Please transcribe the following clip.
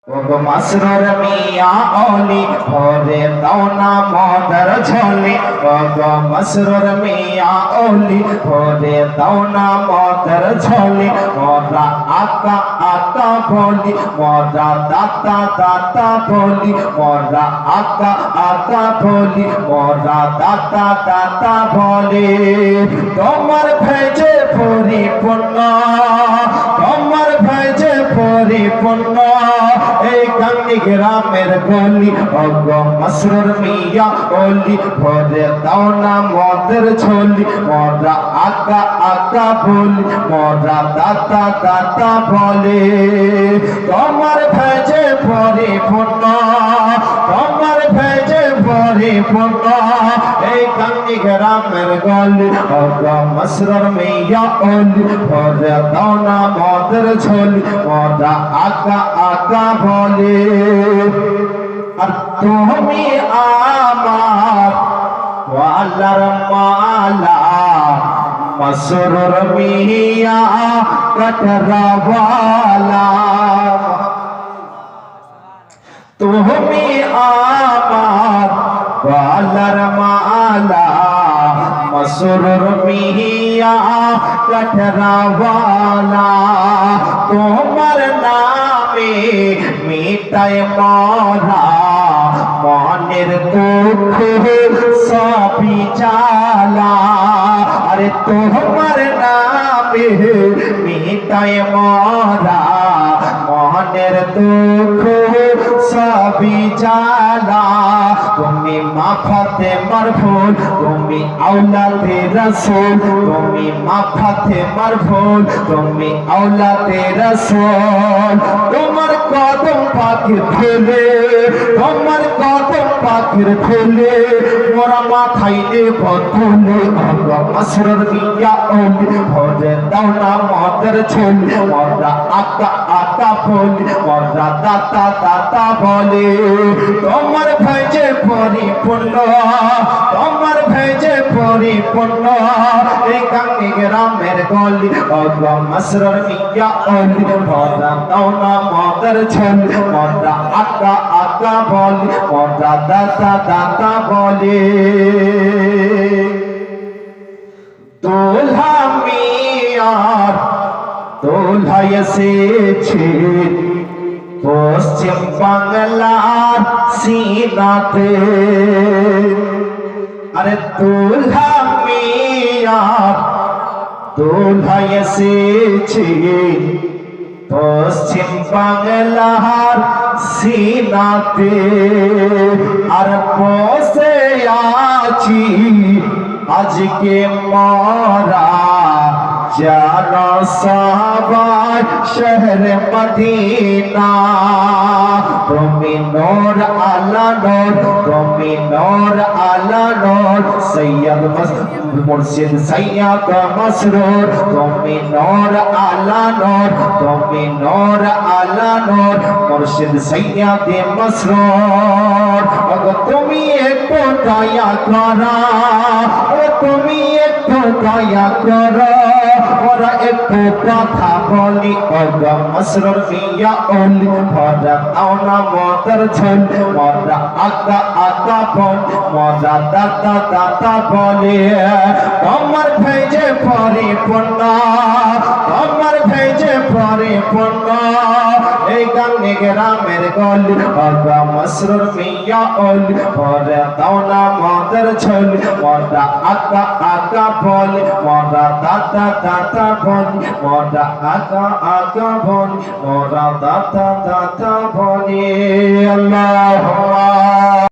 ওগো মাসরুর মিয়া ওলি ভরে দাও না মদর ঝোলি। ওগো মাসরুর মিয়া ওলি ভরে দাও না মদর ঝোলি। মোরা আকা আকা বলি, মোরা দাতা দাতা বলি, মোরা আকা আকা বলি, মোরা দাতা দাতা বলি। তোমার ভেজে পরিপূর্ণ, তোমার ভেজে পরিপূর্ণ এই গাঙ্গি গ্রামের গলি। ওগো মাসরুর মিয়া ওলি ভরে দাও না মদের ঝোলি। মোরা আকা আকা বলি, মোরা দাতা দাতা বলে। তোমার ভেজে পরিপূর্ণ, তোমার ভেজে পরিপূর্ণ এই গাঙ্গি গ্রামের গলি। ওগো মাসরুর মিয়া ওলি ভরে দাও না মদের ঝোলি। মোরা আকা আকা বলে। আর তুমি আমার ওয়ালার মালা, মাসরুর মিয়া কটরাওয়ালা। তুমি আমার ওয়ালার মালা, মাসরুর মিয়া কটরাওয়ালা। তোমার নামে মিটায় মরা মনের দুঃখ সবই জ্বালা। আরে তোমার নামে মিটায় মরা মনের দুঃখ সবই জ্বালা। তুমি মা ফাতেমার ফুল, তুমি আওলাদে রাসূল, তুমি মা ফাতেমার ফুল, তুমি আওলাদে রাসূল। তোমার কদম পাখির ফুলে, তোমার কদম পাখির ফুলে মোরা মাথায় দেব তুলে। ওগো মাসরুর মিয়া ওলি ভরে দাও না মদের ঝোলি। মোরা আকা আকা বলি, মোরা দাতা দাতা বলে। তোমার ভেজে পরিপূর্ণ, তোমার ভেজে পরিপূর্ণ এই গাঙ্গি গ্রামের গলি। ওগো মাসরুর মিয়া ওলি ভরে দাও না মদের ঝোলি। মোরা আকা আকা বলি, মোরা দাতা দাতা বলে। দোলহা মিয়ার দোলহা এসেছে পশ্চিম বাংলার সিনাতে। আরে দোলহা মিয়ার দোলহা এসেছে পশ্চিম বাংলার সিনাতে। আর বসে আছি আজকে মরা জানো সবাই শহর মদিনা। তুমি নূর আলা নূর, তুমি নূর আলা নূর সৈয়দ মুর্শিদ সৈয়দ মাসরুর। তুমি নূর আলা নূর, তুমি নূর আলা নূর মুর্শিদ সৈয়দ মাসরুর। ওগো তুমি একটু দয়া করো, তুমি একটু দয়া করো, ওরা একটু কথা বলি। ওগো মাসরুর মিয়া ওলি ভরে দাও না মদের ঝোলি। মোরা আকা আকা বলি, মোরা দাতা দাতা বলে। তোমার ভেজে পরিপূর্ণ, তোমার ভেজে পরিপূর্ণ এই গাঙ্গি গ্রামের গলি। ওগো মাসরুর মিয়া ওলি ভরে দাও না মদের ঝোলি। মোরা আকা আকা বলি, মোরা দাতা দাতা বলি, মোরা আকা আকা বলি, মোরা দাতা দাতা বলি। আল্লাহুম্মা